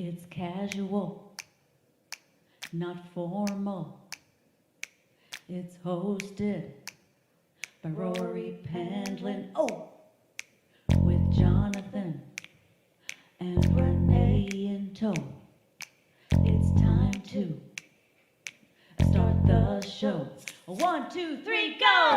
It's casual, not formal. It's hosted by Rory Pendlin. Oh, with Jonathan and Renee in tow. It's time to start the show. 1, 2, 3, go!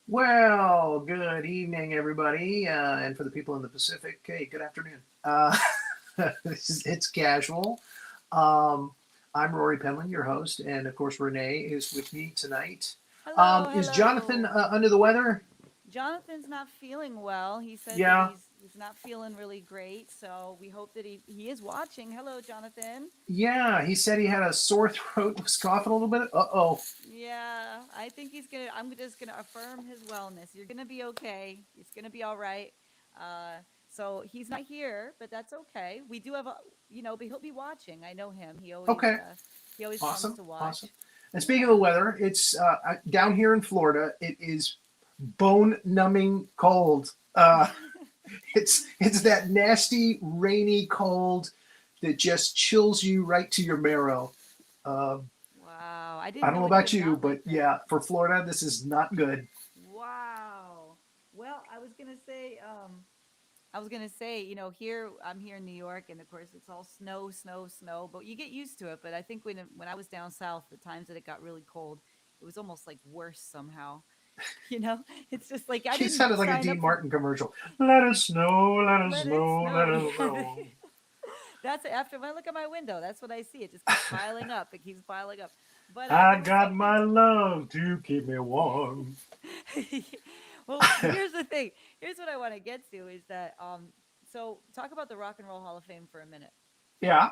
Well, good evening, everybody, and for the people in the Pacific, hey, good afternoon. It's casual. Um, I'm Rory Penland, your host, and of course, Renee is with me tonight. Hello, Is Jonathan hello. under the weather? Jonathan's not feeling well. He said that Yeah, he's not feeling really great, so we hope that he is watching. Hello, Jonathan. yeah. He said he had a sore throat, was coughing a little bit. Uh-oh. Yeah, I think I'm just gonna affirm his wellness. You're gonna be okay. It's gonna be all right. Uh, so he's not here, but that's okay. We do have but he'll be watching. I know him. Okay, He always comes awesome, to awesome. watch. And speaking of Yeah. the weather, it's down here in Florida. It is bone-numbing cold. It's that nasty, rainy cold that just chills you right to your marrow. Um, Wow, I I didn't don't know know it about was you, not but like that. yeah, for Florida, this is not good. Wow. Well, I was gonna say, here I'm here in New York, and of course it's all snow, snow, snow. But you get used to it. But I think when I was down south, the times that it got really cold, it was almost like worse somehow. You know, it's just like I It didn't sounded like a sign Dean up for. Martin commercial. Let it snow, let it Let it snow, let snow. it Yeah. snow. That's after when I look at my window. That's what I see. It just keeps piling up. It keeps piling up. But I there was got something. my love to keep me warm. Well, here's the thing. Here's what I want to get to is that so talk about the Rock and Roll Hall of Fame for a minute. Yeah,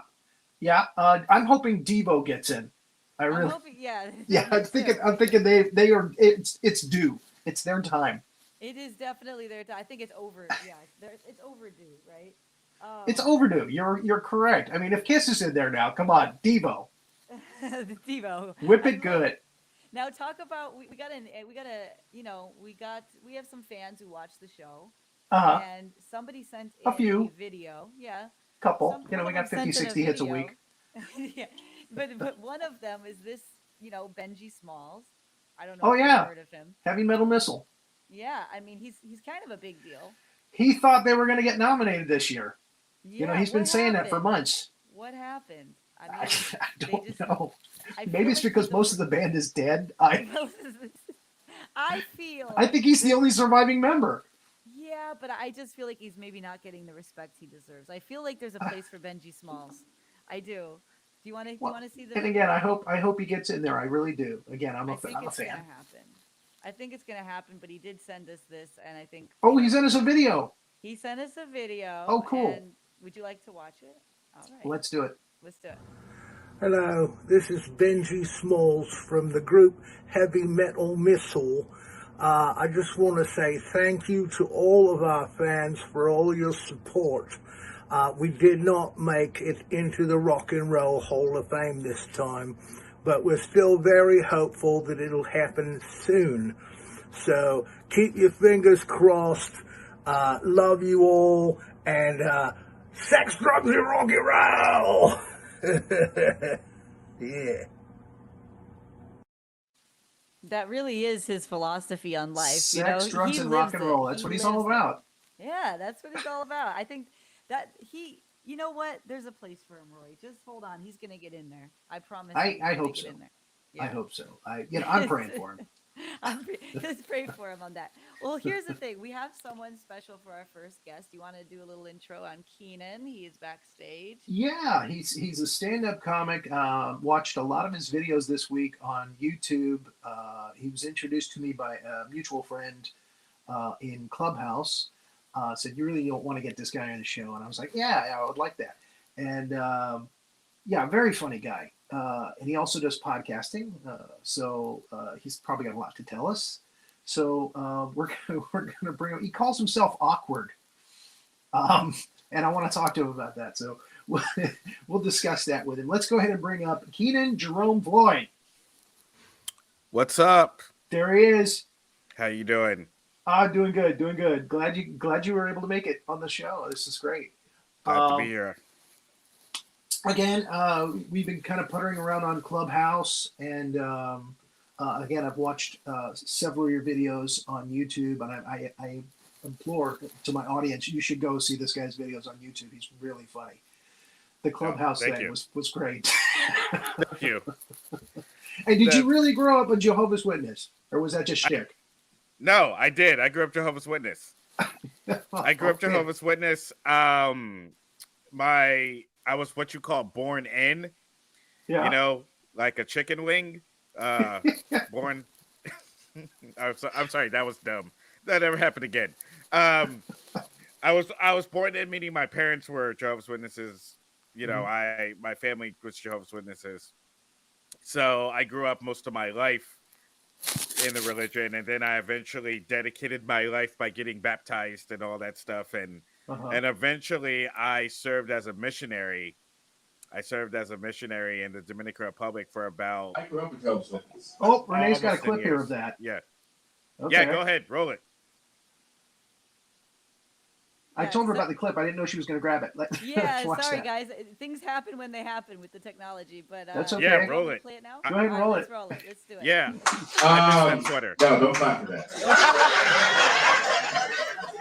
yeah. I'm hoping Devo gets in. I I'm really, hoping, yeah, yeah. me too. I'm thinking they are. It's due. It's their time. It is definitely there. I think it's over. Yeah, it's overdue, right? It's Um, overdue. You're correct. I mean, if Kiss is in there now, come on, Devo, the TiVo. whip I it love. good. Now talk about we got a we have some fans who watch the show, Uh-huh. and somebody sent A in a few, video. Yeah, couple. some You know, one we of them got 50, sent in a 60 hits a week. video. Yeah, but one of them is this Benji Smalls. I don't know Oh if you've yeah, heard of him. Heavy Metal Missile. Yeah, I mean he's kind of a big deal. He thought they were going to get nominated this year. You know, Yeah, he's been what saying that for happened? months. What happened? I I, mean, I they don't just know. I Maybe feel it's like because he's most of the band is dead. I well, I I feel think he's the that only surviving member. yeah, but I just feel like he's maybe not getting the respect he deserves. I feel like there's a place for Benji Smalls. I do. Do you Well, want to see the and again, video? I hope he gets in there. I really do. Again, I think I'm a it's gonna fan. happen. I think it's gonna happen, but he did send us this, and I think Oh, he sent us a video. he sent us a video. Oh, cool. And would you like to watch it? All right, Let's do it. let's do it. Hello, this is Benji Smalls from the group Heavy Metal Missile. I just want to say thank you to all of our fans for all your support. We did not make it into the Rock and Roll Hall of Fame this time, but we're still very hopeful that it'll happen soon. So keep your fingers crossed. Love you all, and sex, drugs, and rock and roll! Yeah. That really is his philosophy on life. Sex, drugs, He and rock lives and it. roll. That's He what he's all lives it. about. Yeah, that's what he's all about. I think that you know what? There's a place for him, Roy. Just hold on. He's going to get in there. I promise you he's I going to hope get so. in there. I Yeah. hope so. I'm praying for him. Let's pray for him on that. Well, here's the thing. We have someone special for our first guest. You want to do a little intro on Kenan? He is backstage. Yeah, he's a stand-up comic. Watched a lot of his videos this week on YouTube. He was introduced to me by a mutual friend in Clubhouse. Said, you really don't want to get this guy on the show, and I was like, yeah, I would like that. And yeah, very funny guy. And he also does podcasting, so he's probably got a lot to tell us. So we're gonna bring him. He calls himself awkward, and I want to talk to him about that. So we'll discuss that with him. Let's go ahead and bring up Kenan, Jerome, Floyd. What's up? There he is. How you doing? Doing good, doing good. Glad you were able to make it on the show. This is great. Glad to be here. Again, we've been kind of puttering around on Clubhouse, and again, I've watched several of your videos on YouTube, and I implore to my audience, you should go see this guy's videos on YouTube. He's really funny. The Clubhouse thing was great. Thank you. And did you really grow up a Jehovah's Witness, or was that just shtick? No, I did. I grew up Jehovah's Witness. I grew up Jehovah's Witness. I was what you call born in. Yeah. You know, like a chicken wing. Born. I'm sorry, that was dumb. That never happened again. I was born in, meaning my parents were Jehovah's Witnesses. You know, my family was Jehovah's Witnesses. So I grew up most of my life in the religion, and then I eventually dedicated my life by getting baptized and all that stuff, and eventually I served as a missionary. I served as a missionary in the Dominican Republic for about. I grew up in Jehovah's Witnesses. Oh, Renee's got a clip here years. of that. Yeah. Okay. Yeah, go ahead, roll it. I told her about the clip. I didn't know she was going to grab it. Yeah, Watch sorry that. guys. Things happen when they happen with the technology, but That's okay. Yeah, roll it. Play it now. Go ahead and roll Let's it. roll it. Let's do it. Yeah. I missed that sweater. No, don't clap for that.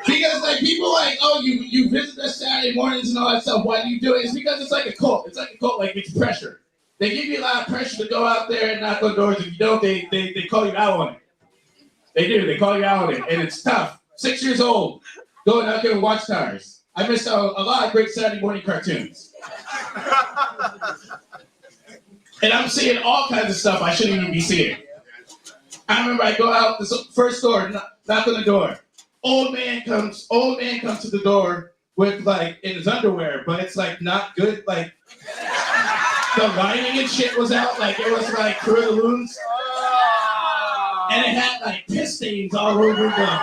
Because like people like, oh, you visit us Saturday mornings and all that stuff. Why do you do it? It's because it's like a cult. It's like a cult. Like it's pressure. They give you a lot of pressure to go out there and knock on doors. If you don't, they call you out on it. They do. They call you out on it, and it's tough. 6 years old, going out there with watchtowers. I missed out a lot of great Saturday morning cartoons. And I'm seeing all kinds of stuff I shouldn't even be seeing. I remember I go out the first door, knock on the door. Old man comes to the door with like in his underwear, but it's like not good. Like the lining and shit was out, like it was like Fruit of the Looms. And it had like piss stains all over them.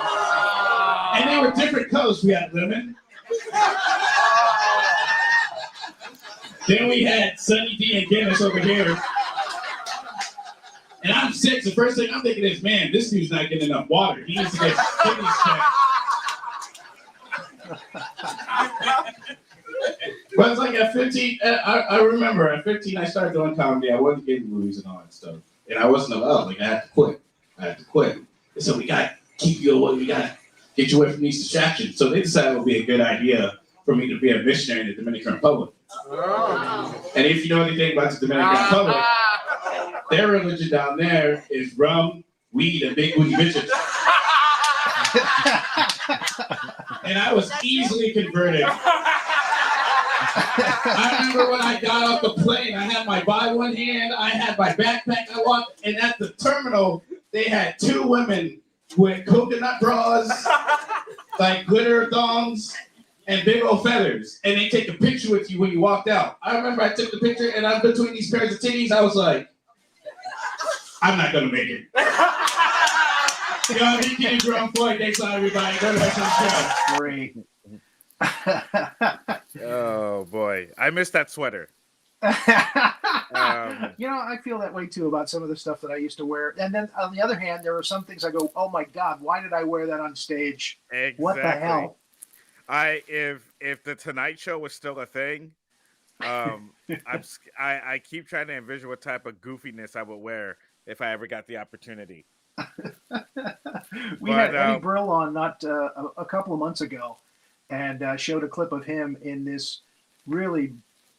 And they were different colors. We had lemon. Then we had Sunny D and Guinness over here. And I'm 6. The first thing I'm thinking is, man, this dude's not getting enough water. He needs to get kidneys checked. But it's like at 15, I remember at 15 I started doing comedy. I wasn't getting movies and all that stuff. And I wasn't allowed. Like I had to quit. And so we got to keep you away. We got to get you away from these distractions. So they decided it would be a good idea for me to be a missionary in the Dominican Republic. Oh. And if you know anything about the Dominican Republic, their religion down there is rum, weed, and big booty bitches. And I was easily converted. I remember when I got off the plane, I had my Bible in hand, I had my backpack, I walked, and at the terminal, they had 2 women with coconut bras, like glitter thongs, and big old feathers. And they take a picture with you when you walked out. I remember I took the picture, and I'm between these pairs of titties, I was like, I'm not gonna make it. You know, me, Kenan, Jerome, Floyd, thanks a lot, everybody. Go to the show. Great. Oh boy, I missed that sweater. You know, I feel that way too about some of the stuff that I used to wear. And then on the other hand, there are some things I go, oh my God, why did I wear that on stage? Exactly. What the hell? If the Tonight Show was still a thing, I keep trying to envision what type of goofiness I would wear if I ever got the opportunity. We had Eddie Brill on not a couple of months ago, and showed a clip of him in this really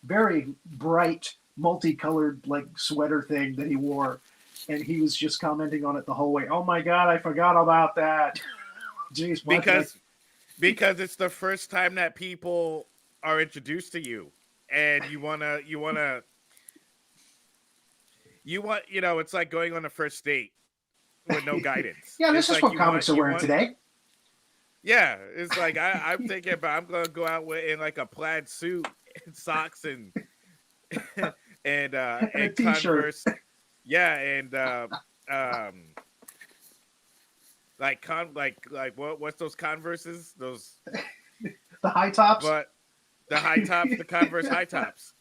very bright, multicolored like sweater thing that he wore, and he was just commenting on it the whole way. Oh my God, I forgot about that. Jeez, because it's the first time that people are introduced to you, and you want, it's like going on a first date with no guidance. Yeah, this it's is like what comics are wearing today. Yeah, it's like I'm thinking about I'm gonna go out in like a plaid suit and socks and and Converse. Yeah, and what's those Converses? Those The high tops, but the high tops, the Converse high tops.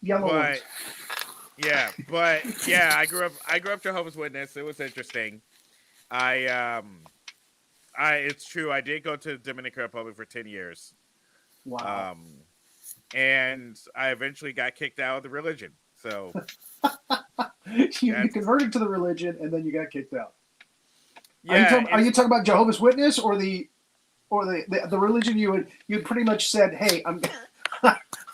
yellow but ones. yeah, I grew up Jehovah's Witness. It was interesting. It's true. I did go to the Dominican Republic for 10 years. Wow. And I eventually got kicked out of the religion. So You converted to the religion and then you got kicked out. yeah, Are you talking about Jehovah's Witness or the religion you had pretty much said, hey, I'm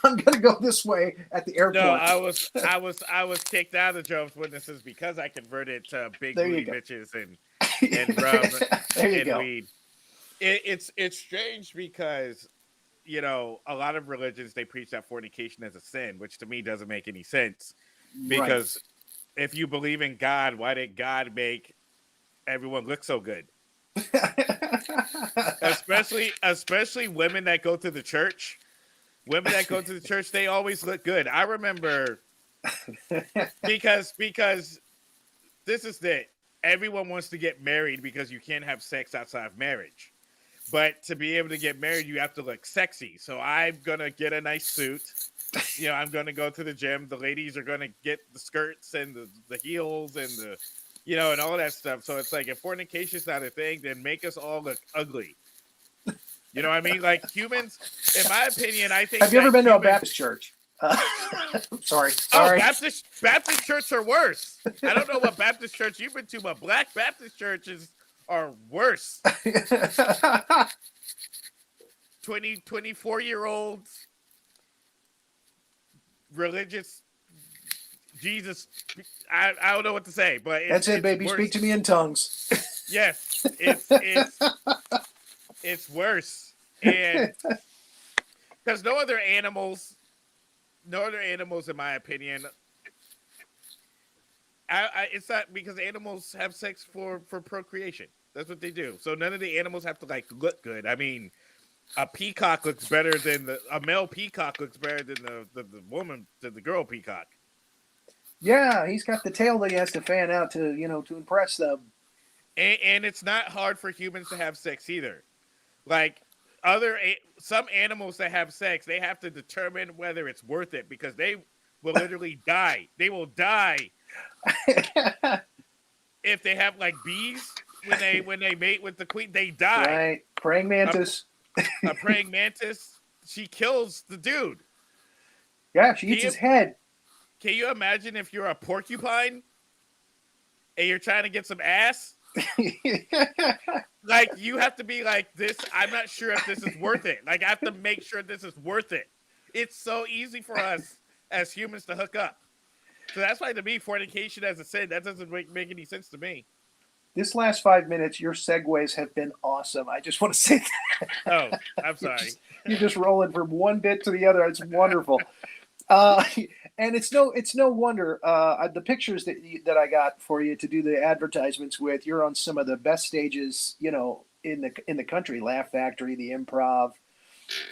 I'm gonna go this way at the airport. no, I was kicked out of the Jehovah's Witnesses because I converted to big There you booty go. bitches and rum There you and go. weed. It's strange because a lot of religions, they preach that fornication is a sin, which to me doesn't make any sense. Because if you believe in God, why did God make everyone look so good? especially women that go to the church. Women that go to the church, they always look good. I remember because this is it. Everyone wants to get married because you can't have sex outside of marriage. But to be able to get married, you have to look sexy. So I'm going to get a nice suit. I'm going to go to the gym. The ladies are going to get the skirts and the heels and and all that stuff. So it's like, if fornication is not a thing, then make us all look ugly. You know what I mean? Like, humans, in my opinion, I think. Have you ever been to a Baptist church? Sorry. Oh, Baptist churches are worse. I don't know what Baptist church you've been to, but Black Baptist churches are worse. 24-year-olds, religious, Jesus. I don't know what to say, but that's it, baby. Worse. Speak to me in tongues. Yes, it's worse, and because no other animals, in my opinion. It's not because animals have sex for procreation. That's what they do. So none of the animals have to look good. I mean, a peacock looks better than a male peacock looks better than the girl peacock. Yeah, he's got the tail that he has to fan out to impress them. And it's not hard for humans to have sex either. Like some animals that have sex, they have to determine whether it's worth it because they will literally die. They will die if they have bees when they mate with the queen. They die. Right, praying mantis. A praying mantis, she kills the dude. Yeah, she eats his head. Can you imagine if you're a porcupine and you're trying to get some ass? You have to be like this. I'm not sure if this is worth it. I have to make sure this is worth it. It's so easy for us as humans to hook up. So that's why, to me, fornication as a sin, that doesn't make any sense to me. This last 5 minutes, your segues have been awesome. I just want to say that. Oh, I'm sorry. You're just rolling from one bit to the other. It's wonderful. And it's no wonder the pictures that I got for you to do the advertisements with. You're on some of the best stages, in the country. Laugh Factory, the Improv.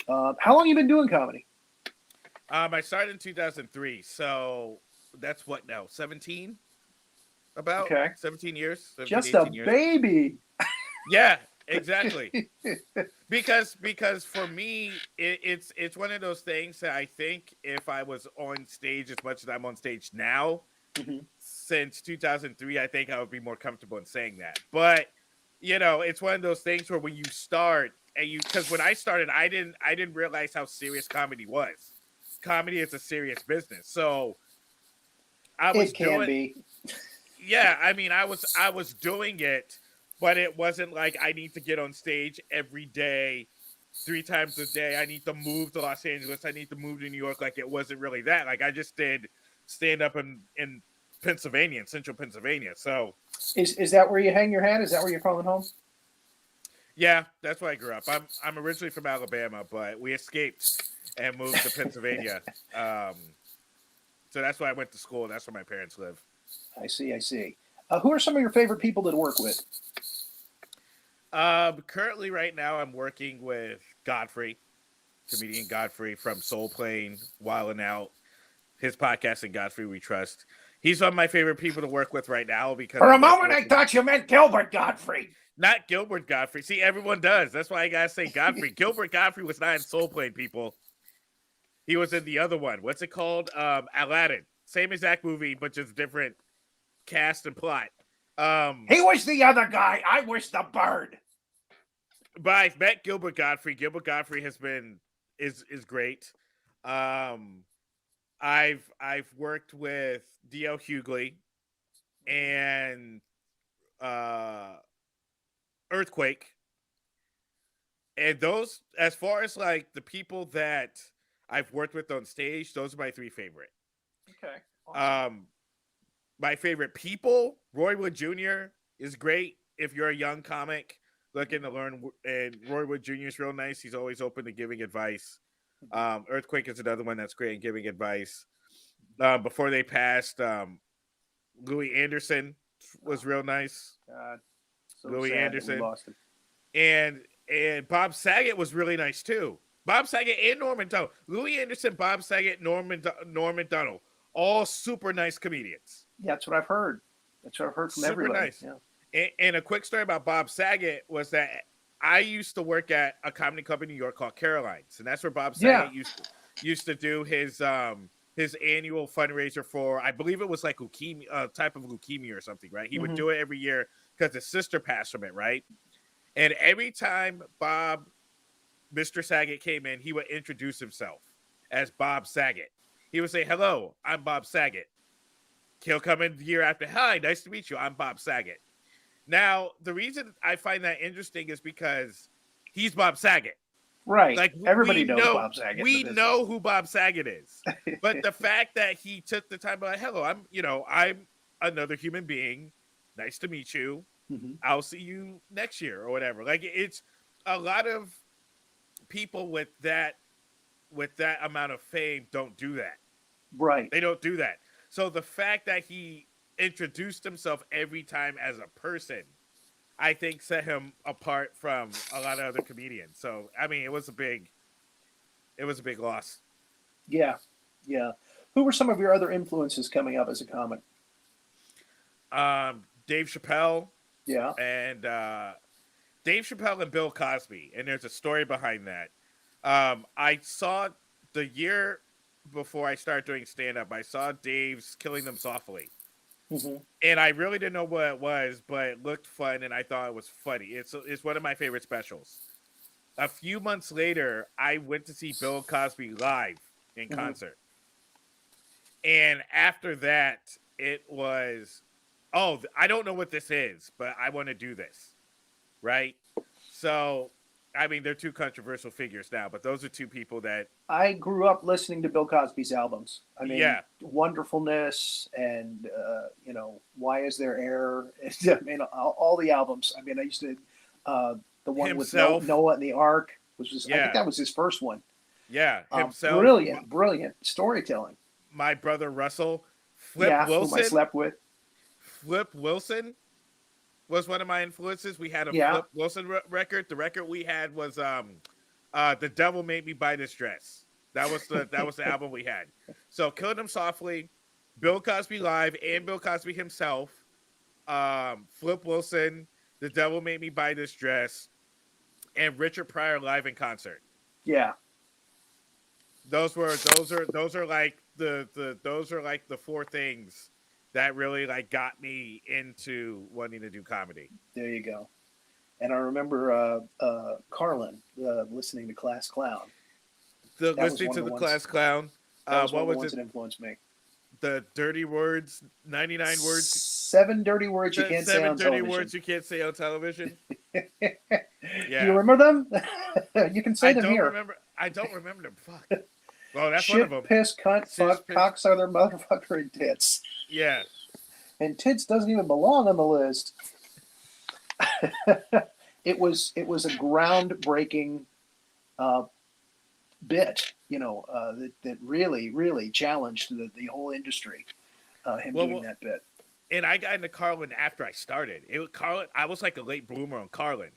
How long have you been doing comedy? I started in 2003, so that's what now, 17? About 17 years. 17, just a years. Baby. Yeah, exactly. because for me, it's one of those things that I think if I was on stage as much as I'm on stage now, since 2003, I think I would be more comfortable in saying that. But it's one of those things where when you start because when I started, I didn't realize how serious comedy was. Comedy is a serious business, so I was Yeah, I mean, I was doing it, but it wasn't like I need to get on stage every day, 3 times a day. I need to move to Los Angeles. I need to move to New York. It wasn't really that. I just did stand up in Pennsylvania, in central Pennsylvania. So is that where you hang your hat? Is that where you're calling home? Yeah, that's where I grew up. I'm originally from Alabama, but we escaped and moved to Pennsylvania. So that's why I went to school. That's where my parents live. I see. Who are some of your favorite people to work with? Currently, right now, I'm working with Godfrey, comedian Godfrey from Soul Plane, Wildin' Out. His podcast, and Godfrey We Trust. He's one of my favorite people to work with right now because For a I work moment, with I him. thought you meant Gilbert Godfrey. Not Gilbert Godfrey. See, everyone does. That's why I gotta say Godfrey. Gilbert Godfrey was not in Soul Plane, people. He was in the other one. What's it called? Aladdin. Same exact movie, but just different cast and plot. He was the other guy. I was the bird. But I've met Gilbert Godfrey. Gilbert Godfrey is great. I've worked with D.L. Hughley and Earthquake. And those, as far as like the people that I've worked with on stage, those are my three favorite. Okay. Awesome. My favorite people, Roy Wood Jr. is great if you're a young comic looking to learn. And Roy Wood Jr. is real nice. He's always open to giving advice. Earthquake is another one that's great at giving advice. Before they passed, Louis Anderson was real nice. God, so Louis sad that we Anderson. lost him. And Bob Saget was really nice too. Bob Saget and Norman Dunnell. Louis Anderson, Bob Saget, Norman Dunnell. All super nice comedians. Yeah, that's what I've heard. That's what I've heard from Super everybody. nice. Yeah. And a quick story about Bob Saget was that I used to work at a comedy club in New York called Caroline's, and that's where Bob Saget used to do his annual fundraiser for, I believe it was like leukemia, type of leukemia or something, right? He would do it every year because his sister passed from it, right? And every time Mr. Saget came in, he would introduce himself as Bob Saget. He would say, "Hello, I'm Bob Saget." He'll come in the year after, "Hi, nice to meet you. I'm Bob Saget." Now, the reason I find that interesting is because he's Bob Saget. Right. Like Everybody knows Bob Saget. We know who Bob Saget is. But the fact that he took the time to be like, "Hello, I'm another human being. Nice to meet you. I'll see you next year," or whatever. Like, it's a lot of people with that amount of fame don't do that. Right. They don't do that. So the fact that he introduced himself every time as a person, I think set him apart from a lot of other comedians. So, I mean, it was a big loss. Yeah. Yeah. Who were some of your other influences coming up as a comic? Dave Chappelle. Yeah. And Dave Chappelle and Bill Cosby. And there's a story behind that. I saw the year before I started doing stand-up, I saw Dave's Killing Them Softly. And I really didn't know what it was, but it looked fun, and I thought it was funny. It's one of my favorite specials. A few months later, I went to see Bill Cosby live in concert. And after that, it was, I don't know what this is, but I want to do this, right? So, I mean, they're two controversial figures now, but those are two people that... I grew up listening to Bill Cosby's albums. I mean, Yeah. Wonderfulness and, Why Is There Air? I mean, all the albums. I mean, I used to, the one Himself. with Noah and the Ark, I Yeah. think that was his first one. Yeah, himself. Brilliant storytelling. My brother Russell. Flip Whom I Wilson. slept with. Flip Wilson was one of my influences. We had a Flip Wilson record. The record we had was The Devil Made Me Buy This Dress. That was the album we had. So Killing Them Softly, Bill Cosby live, and Bill Cosby himself, Flip Wilson, The Devil Made Me Buy This Dress, and Richard Pryor live in concert. Yeah. Those are like the four things that really like got me into wanting to do comedy. There you go. And I remember Carlin listening to Class Clown. Listening to the Class Clown. That was one of the what ones was that it? influenced me. The dirty words, 99 words. 7 dirty words you can't say on 7 dirty television. words you can't say on television. Do Yeah. you remember them? You can say them here. I don't remember them. Fuck. Well, that's Shit, one of them. piss, cunt, fuck, piss. cocksucker, motherfucker, and tits. Yeah. And tits doesn't even belong on the list. It was a groundbreaking bit, that really challenged the whole industry. Doing that bit. And I got into Carlin after I started. I was like a late bloomer on Carlin.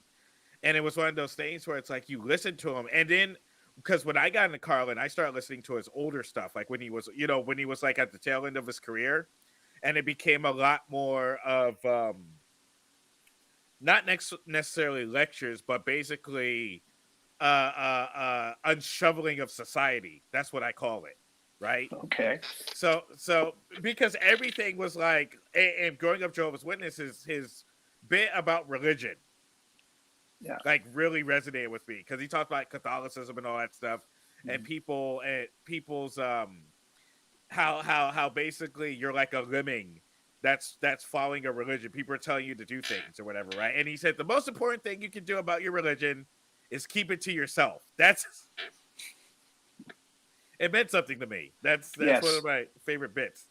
And it was one of those things where it's like you listen to him, and then because when I got into Carlin, I started listening to his older stuff, like when he was like at the tail end of his career. and it became a lot more of not necessarily lectures, but basically unshoveling of society. That's what I call it, right? Okay. So because everything was like, and growing up Jehovah's Witnesses, his bit about religion, Yeah. like really resonated with me because he talked about Catholicism and all that stuff, and people's how basically you're like a lemming that's following a religion. People are telling you to do things or whatever, right? And he said the most important thing you can do about your religion is keep it to yourself. It meant something to me. That's Yes. one of my favorite bits.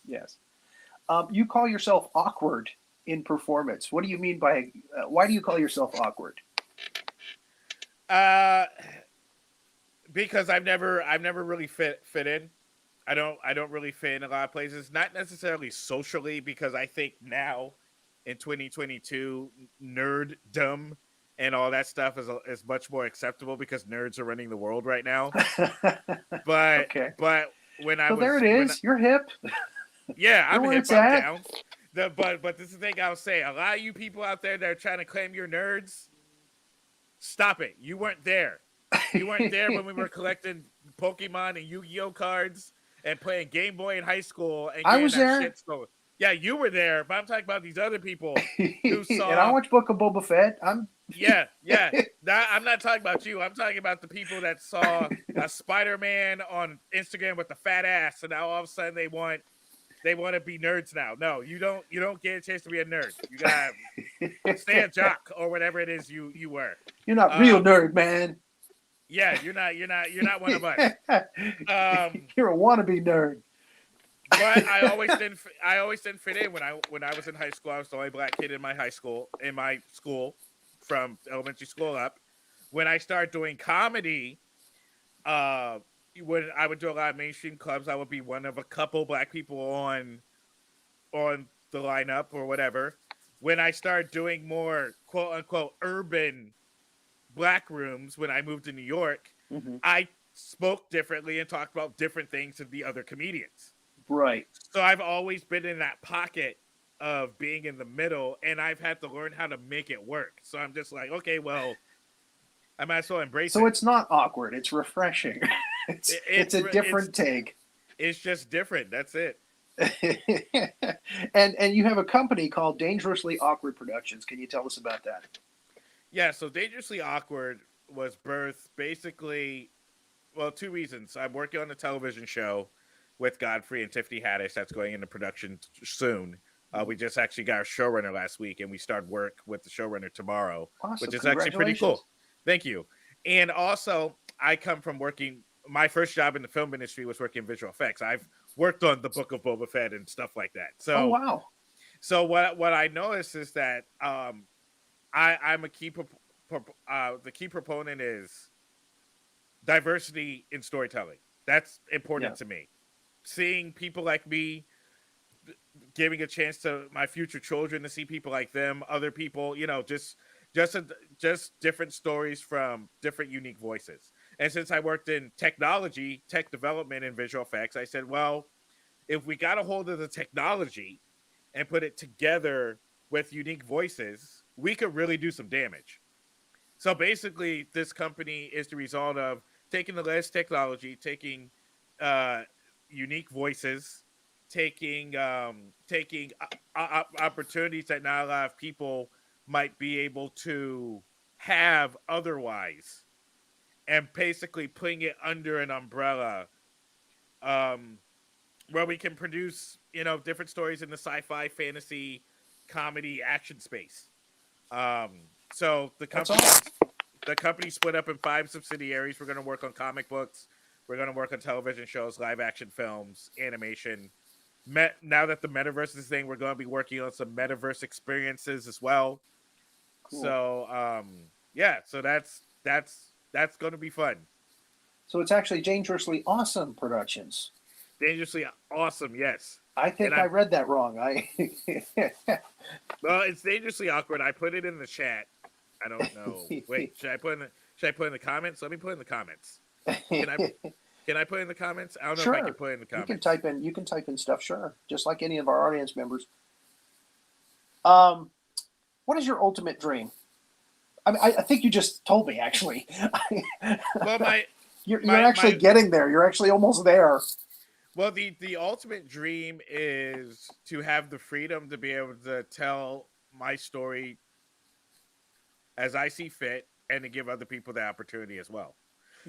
Yes. You call yourself awkward in performance. What do you mean by? Why do you call yourself awkward? Because I've never really fit in. I don't really fit in a lot of places. Not necessarily socially, because I think now in 2022, nerddom and all that stuff is much more acceptable because nerds are running the world right now. But Okay. but when I So was there it is. You're hip. yeah, I'm You're where hip. it's I'm at. down. But this is the thing I'll say. A lot of you people out there that are trying to claim you're nerds, stop it. You weren't there. You weren't there when we were collecting Pokemon and Yu-Gi-Oh cards and playing Game Boy in high school and I getting was that there. shit stolen. Yeah, you were there, but I'm talking about these other people who saw. And I watch Book of Boba Fett. Yeah. I'm not talking about you. I'm talking about the people that saw a Spider-Man on Instagram with the fat ass, and now all of a sudden they want to be nerds now. No, you don't get a chance to be a nerd. You gotta stay a jock or whatever it is you were. You're not real nerd, man. Yeah, you're not one of us. You're a wannabe nerd. But I always didn't fit in when I was in high school. I was the only black kid in my school from elementary school up. When I started doing comedy, when I would do a lot of mainstream clubs, I would be one of a couple black people on the lineup or whatever. When I started doing more quote unquote urban black rooms, when I moved to New York, I spoke differently and talked about different things to the other comedians. Right. So I've always been in that pocket of being in the middle, and I've had to learn how to make it work. So I'm just like, okay, well, I might as well embrace it. So it's not awkward. It's refreshing. It's a different take. It's just different. That's it. and you have a company called Dangerously Awkward Productions. Can you tell us about that? Yeah, so Dangerously Awkward was birthed basically, well, two reasons. I'm working on a television show with Godfrey and Tiffany Haddish that's going into production soon. We just actually got our showrunner last week, and we start work with the showrunner tomorrow, Awesome. which is actually pretty cool. Thank you. And also, I come from working, my first job in the film industry was working in visual effects. I've worked on the Book of Boba Fett and stuff like that. So, oh, wow. So what I noticed is that I'm a the key proponent is diversity in storytelling. That's important to me. Seeing people like me, giving a chance to my future children to see people like them, other people, just different stories from different unique voices. And since I worked in technology, tech development, and visual effects, I said, well, if we got a hold of the technology and put it together with unique voices, we could really do some damage. So basically, this company is the result of taking the latest technology, taking unique voices, taking opportunities that not a lot of people might be able to have otherwise, and basically putting it under an umbrella where we can produce, different stories in the sci-fi, fantasy, comedy, action space. So the company split up in 5 subsidiaries. We're going to work on comic books. We're going to work on television shows, live action films, animation. Now that the metaverse is a thing, we're going to be working on some metaverse experiences as well. Cool. So, so that's going to be fun. So it's actually Dangerously Awesome Productions. Dangerously Awesome, yes. I think I read that wrong. Well, it's Dangerously Awkward. I put it in the chat. I don't know. Wait, should I put in the comments? Let me put in the comments. Can Can I put in the comments? I don't know if I Sure. can put in the You comments. can type in stuff, sure. Just like any of our audience members. What is your ultimate dream? I mean, I think you just told me actually. Well, You're actually getting there. You're actually almost there. well, the ultimate dream is to have the freedom to be able to tell my story as I see fit, and to give other people the opportunity as well.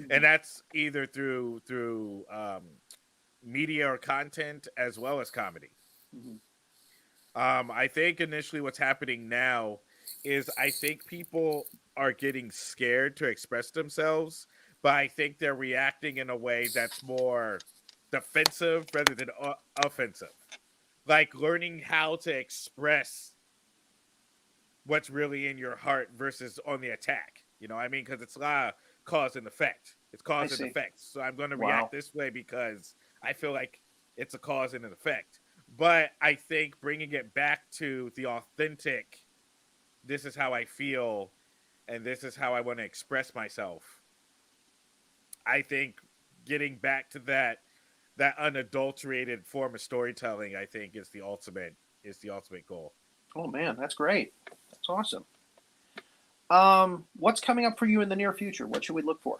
And that's either through media or content as well as comedy. Mhm. I think initially what's happening now is I think people are getting scared to express themselves, but I think they're reacting in a way that's more defensive rather than offensive. Like learning how to express what's really in your heart versus on the attack. You know what I mean? Because it's a lot of cause and effect. It's I cause and see. effect. So I'm going to Wow. react this way because I feel like it's a cause and an effect. But I think bringing it back to the authentic, this is how I feel, and this is how I want to express myself. I think getting back to that unadulterated form of storytelling, I think is the ultimate goal. Oh man, that's great. That's awesome. What's coming up for you in the near future? What should we look for?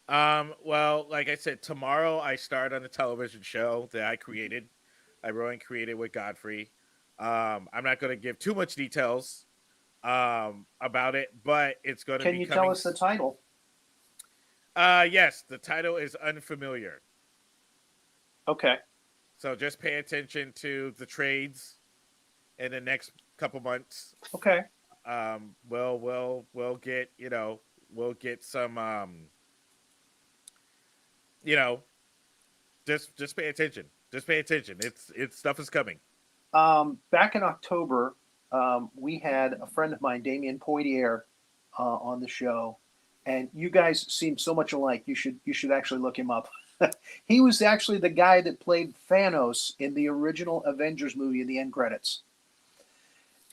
Well, like I said, tomorrow I start on a television show that I created. I wrote and created with Godfrey. I'm not going to give too much details about it, but it's going to Can be you tell coming. us the title? Yes, the title is Unfamiliar. Okay. So just pay attention to the trades in the next couple months. Okay. We'll get we'll get some you know just pay attention. Just pay attention. It's stuff is coming. Back in October, we had a friend of mine, Damien Poitier, on the show, and you guys seem so much alike. You should actually look him up. He was actually the guy that played Thanos in the original Avengers movie in the end credits,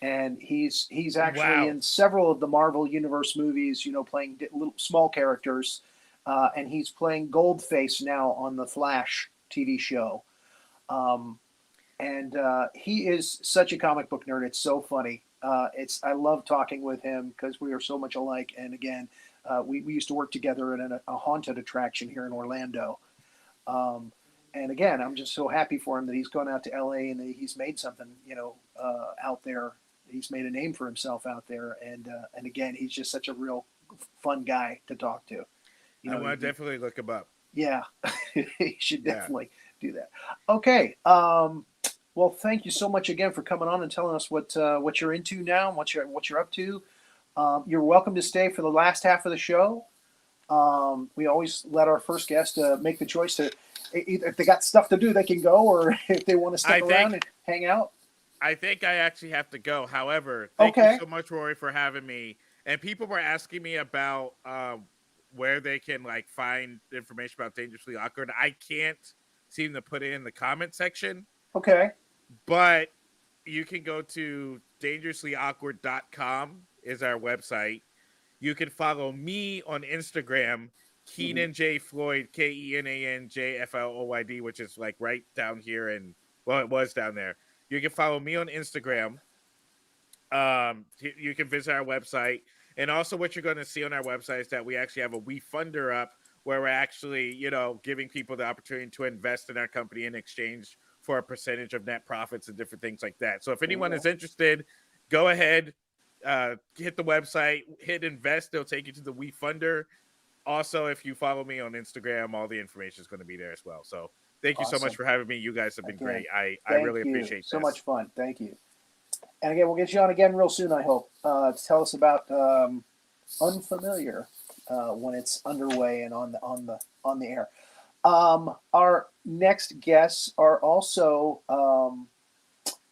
and he's actually Wow. in several of the Marvel Universe movies. You know, playing little small characters, and he's playing Goldface now on the Flash TV show. Um, and he is such a comic book nerd. It's so funny. I love talking with him because we are so much alike. And again, we used to work together at a haunted attraction here in Orlando. Um, and again, I'm just so happy for him that he's gone out to LA and that he's made something, out there. He's made a name for himself out there. And again, he's just such a real fun guy to talk to. I want to definitely look him up. Yeah, you should Yeah. definitely do that. Okay. Well, thank you so much again for coming on and telling us what you're into now and what you're up to. You're welcome to stay for the last half of the show. We always let our first guest make the choice to, if they got stuff to do, they can go, or if they want to stick around and hang out. I think I actually have to go. However, thank you so much, Rory, for having me. And people were asking me about where they can find information about Dangerously Awkward. I can't seem to put it in the comment section. Okay. But you can go to dangerouslyawkward.com is our website. You can follow me on Instagram, Kenan J Floyd, KenanJFloyd, which is right down here, and it was down there. You can follow me on Instagram. You can visit our website, and also what you're going to see on our website is that we actually have a WeFunder up where we're actually, giving people the opportunity to invest in our company in exchange for a percentage of net profits and different things like that. So if anyone is interested, go ahead, hit the website, hit invest. They'll take you to the WeFunder. Also, if you follow me on Instagram, all the information is going to be there as well. So thank you so much for having me. You guys have been great. I really appreciate so this. much fun. Thank you. And again, we'll get you on again real soon, I hope, to tell us about Unfamiliar when it's underway and on the air. Our next guests are also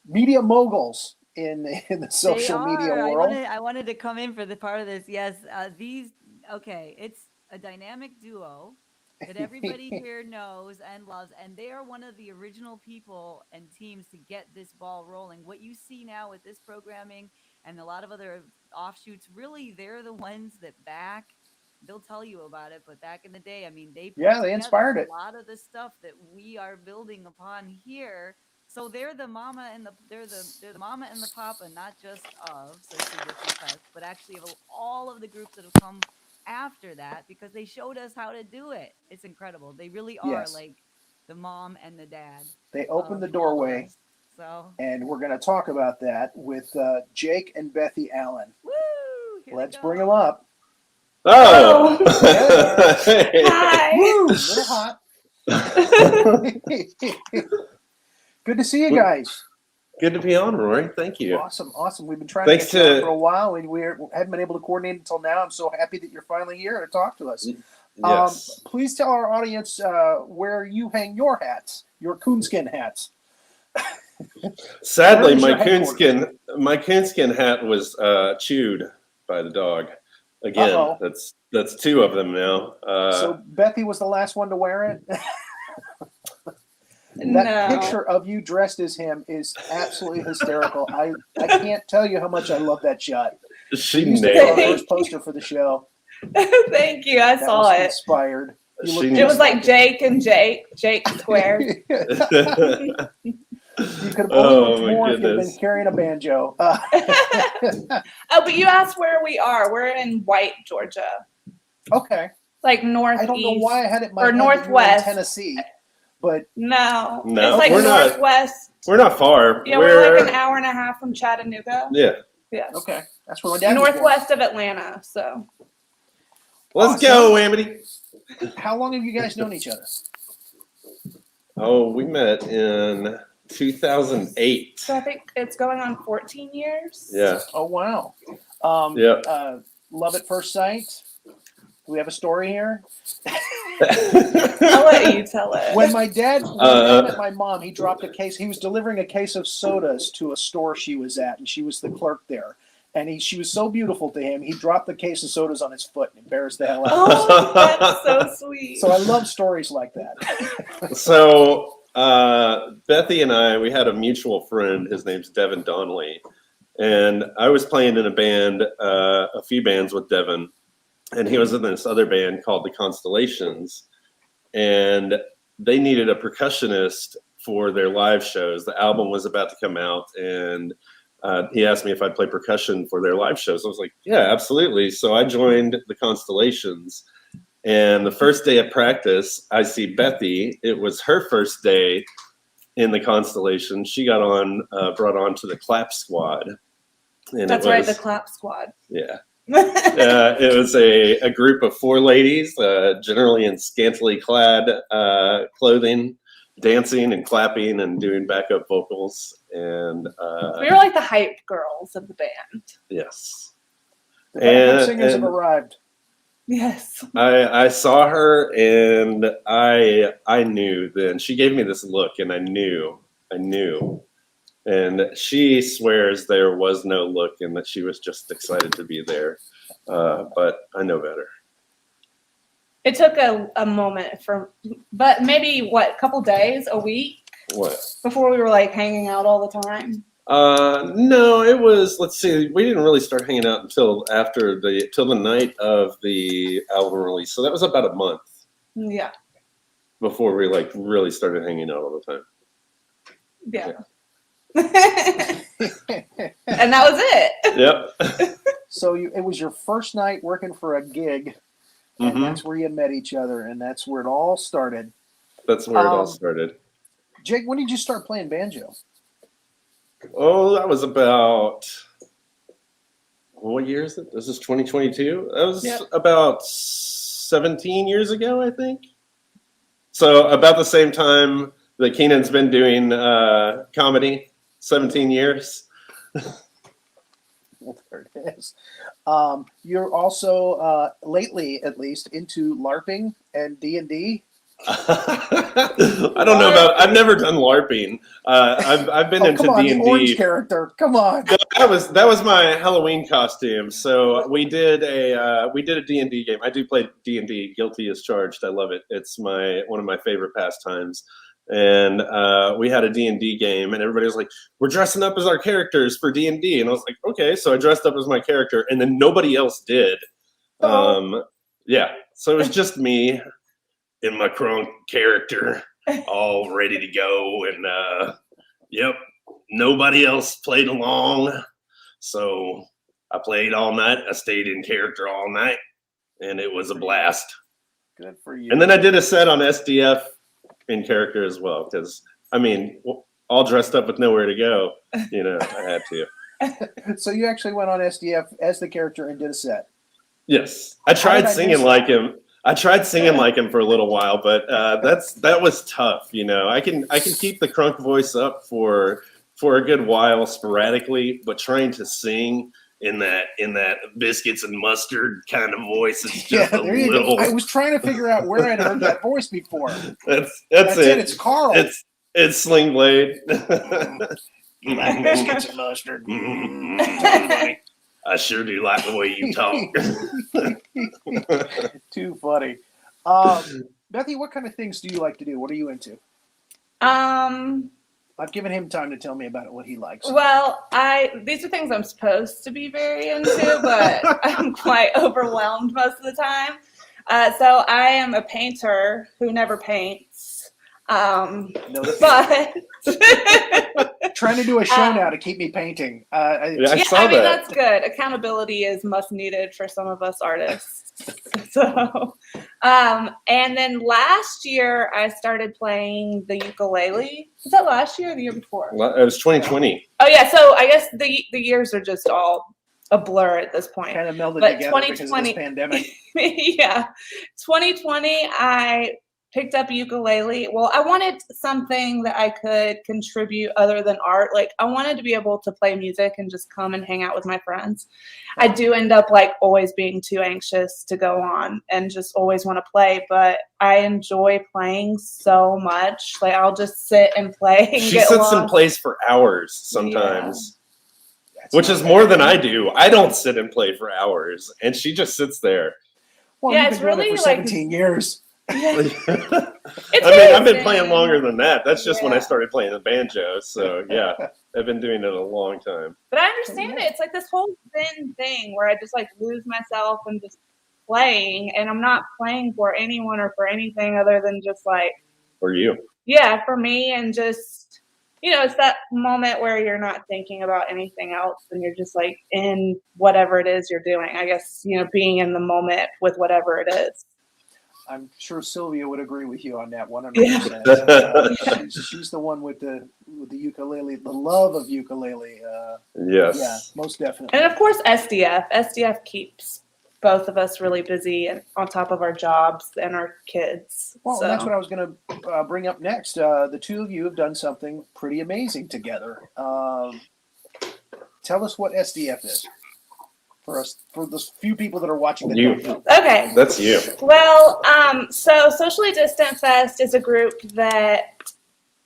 media moguls in the social media world. I wanted to come in for the part of this. Yes, it's a dynamic duo that everybody here knows and loves, and they are one of the original people and teams to get this ball rolling. What you see now with this programming and a lot of other offshoots, really, they're the ones that back they'll tell you about it. But back in the day, I mean, they put Yeah, they together inspired it. a lot of the stuff that we are building upon here. So they're the mama and the mama and the papa, not just of Social Distance Fest, but actually of all of the groups that have come after that because they showed us how to do it. It's incredible. They really are Yes, like the mom and the dad they opened of the all of doorway, us. So, and we're going to talk about that with Jake and Bethy Allen. woo! Here they Let's go. bring them up. Oh, Hi. Woo! Little hot. Good to see you guys. good to be on, Rory. Thank you. Awesome, awesome. We've been trying Thanks to get you on to- for a while, and we haven't been able to coordinate until now. I'm so happy that you're finally here to talk to us. Yes. Please tell our audience where you hang your hats, your coonskin hats. Sadly, Where's my your headquarters? coonskin hat was chewed by the dog. Again, Uh-oh. that's two of them now. So Bethy was the last one to wear it. That No. picture of you dressed as him is absolutely hysterical. I can't tell you how much I love that shot. she We used to do nailed our it. first poster for the show. Thank you. I That saw was it. inspired. You She looked nailed It was just like Jake and Jake squared. You could have only Oh, looked my more if you'd been goodness. carrying a banjo. Oh, but you asked where we are. We're in White, Georgia, Okay. like northeast. I don't know why I had it in my or head that you were in northwest. Tennessee, but No, No, it's like we're not. northwest. We're not far. Yeah, we're like an hour and a half from Chattanooga. Yeah. Yeah, okay, that's where my dad was born. northwest of Atlanta. So Let's go, Amity. How long have you guys known each other? Oh, we met in 2008. I think it's going on 14 years. Yeah. Oh wow. Yep. Love at first sight. Do we have a story here? I'll let you tell it. When my dad met my mom, he dropped a case. He was delivering a case of sodas to a store she was at, and she was the clerk there. And she was so beautiful to him, he dropped the case of sodas on his foot and embarrassed the hell out of him. Oh, that's so sweet. So I love stories like that. So Bethy and I, we had a mutual friend. His name's Devin Donnelly, and I was playing in a band, a few bands with Devin, and he was in this other band called the Constellations, and they needed a percussionist for their live shows. The album was about to come out, and he asked me if I'd play percussion for their live shows. I was like, yeah, absolutely. So I joined the Constellations. And the first day of practice, I see Bethy. It was her first day in the Constellation. She got brought on to the clap squad. And That's it right, was, the clap squad. Yeah. It was a group of four ladies, generally in scantily clad clothing, dancing and clapping and doing backup vocals. And We were like the hype girls of the band. yes. The backup And- singers have and- arrived. Yes. I saw her and I knew then. She gave me this look and I knew. And she swears there was no look and that she was just excited to be there. But I know better. It took a moment but maybe a couple days, a week What? before we were like hanging out all the time. No, it was, let's see, we didn't really start hanging out until till the night of the album release. So that was about a month Yeah. before we like really started hanging out all the time. Yeah. And that was it. Yep. So it was your first night working for a gig, and Mhm. that's where you met each other, and that's where it all started. That's where it all Um, started. Jake, when did you start playing banjo? Oh, that was about, what year is it? This is 2022. That was Yep. about 17 years ago, I think. So about the same time that Kenan's been doing comedy, 17 years. There it is. You're also lately, at least, into LARPing and D&D. I don't know about. I've never done LARPing. I've been Oh, into come on, D the and orange D. character. Come on. That was my Halloween costume. So we did a D&D game. I do play D&D. Guilty as charged. I love it. It's one of my favorite pastimes. And we had a D&D game, and everybody was like, "We're dressing up as our characters for D&D." And I was like, "Okay." So I dressed up as my character, and then nobody else did. Oh. Yeah. So it was just me in my crunk character, all ready to go. And yep, nobody else played along. So I played all night. I stayed in character all night, and it was a blast. Good for you. And then I did a set on SDF in character as well, because I mean, all dressed up with nowhere to go, you know, I had to. So you actually went on SDF as the character and did a set. Yes, I did I tried miss singing that? like him. I tried singing like him for a little while, but that was tough. You know, I can keep the crunk voice up for a good while sporadically, but trying to sing in that biscuits and mustard kind of voice, it's just a there you little. go. I was trying to figure out where I'd heard that voice before. That's That's it. It's Carl. It's Sling Blade. You like biscuits and mustard. Funny. I sure do like the way you talk. Too funny. Bethy, what kind of things do you like to do? What are you into? I've given him time to tell me about what he likes. Well, these are things I'm supposed to be very into, but I'm quite overwhelmed most of the time. So I am a painter who never paints. But trying to do a show now to keep me painting. I mean, that. That's good. Accountability is much needed for some of us artists. So, and then last year I started playing the ukulele. Was that last year or the year before? It was 2020. Oh yeah. So I guess the years are just all a blur at this point. Kind of melded But together because of this pandemic. Yeah. 2020, I picked up ukulele. Well, I wanted something that I could contribute other than art. Like I wanted to be able to play music and just come and hang out with my friends. I do end up like always being too anxious to go on and just always want to play, but I enjoy playing so much. Like I'll just sit and play and She get sits and lost. plays for hours sometimes, which is more than I do. I don't sit and play for hours, and she just sits there. Well, Yeah, you've it's been doing it really for like 17 years. Yeah. I've been playing longer than that. That's just when I started playing the banjo. So yeah, I've been doing it a long time. But I understand it. It's like this whole Zen thing where I just like lose myself and just playing, and I'm not playing for anyone or for anything other than just like For you. Yeah, for me, and just it's that moment where you're not thinking about anything else and you're just like in whatever it is you're doing. I guess, being in the moment with whatever it is. I'm sure Sylvia would agree with you on that 100%. Yeah. She's the one with the ukulele, the love of ukulele. Yes. Yeah, most definitely. And of course, SDF. SDF keeps both of us really busy and on top of our jobs and our kids. Well, so. That's what I was going to bring up next. The two of you have done something pretty amazing together. Tell us what SDF is. For the few people that are watching the video. Okay. That's you. Well, so Socially Distant Fest is a group that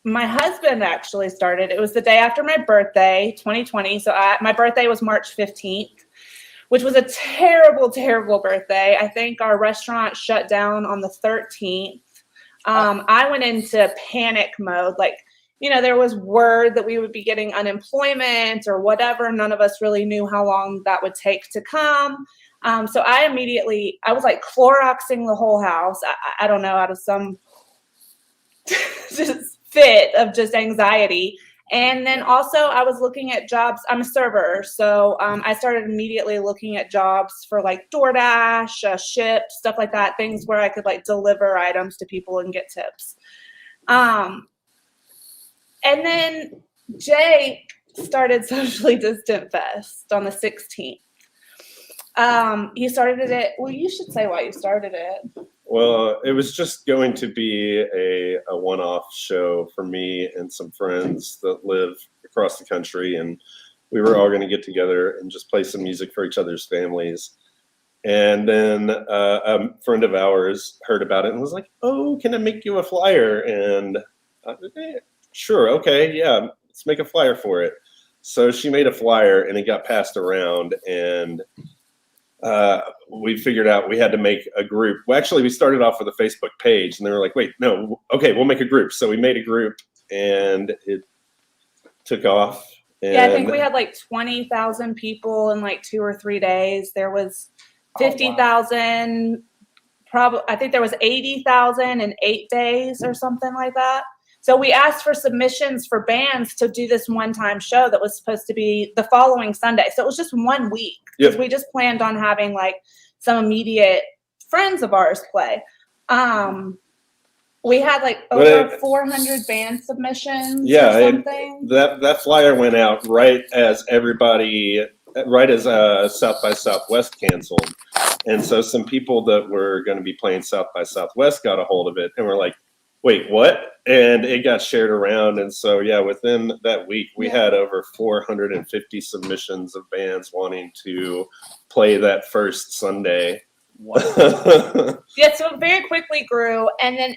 my husband actually started. It was the day after my birthday, 2020. So my birthday was March 15th, which was a terrible, terrible birthday. I think our restaurant shut down on the 13th. I went into panic mode. Like, there was word that we would be getting unemployment or whatever. None of us really knew how long that would take to come. So I was like Cloroxing the whole house. I don't know, out of some just fit of just anxiety. And then also I was looking at jobs. I'm a server. So I started immediately looking at jobs for like DoorDash, Ship, stuff like that. Things where I could like deliver items to people and get tips. And then Jake started Socially Distant Fest on the 16th. He started it. Well, you should say why you started it. Well, it was just going to be a one-off show for me and some friends that live across the country, and we were all going to get together and just play some music for each other's families. And then a friend of ours heard about it and was like, "Oh, can I make you a flyer?" And sure, okay, yeah, let's make a flyer for it. So she made a flyer, and it got passed around, and we figured out we had to make a group. Well, actually, we started off with a Facebook page, and they were like, "Wait, no, okay, we'll make a group." So we made a group, and it took off. And yeah, I think we had like 20,000 people in like 2 or 3 days. There was 50,000 I think there was 80,000 in 8 days or something like that. So we asked for submissions for bands to do this one-time show that was supposed to be the following Sunday. So it was just 1 week because we just planned on having like some immediate friends of ours play. We had like over 400 band submissions or something. That flyer went out right as South by Southwest canceled. And so some people that were going to be playing South by Southwest got a hold of it and were like, wait, what? And it got shared around. And so, within that week, we had over 450 submissions of bands wanting to play that first Sunday. Wow. So it very quickly grew, and then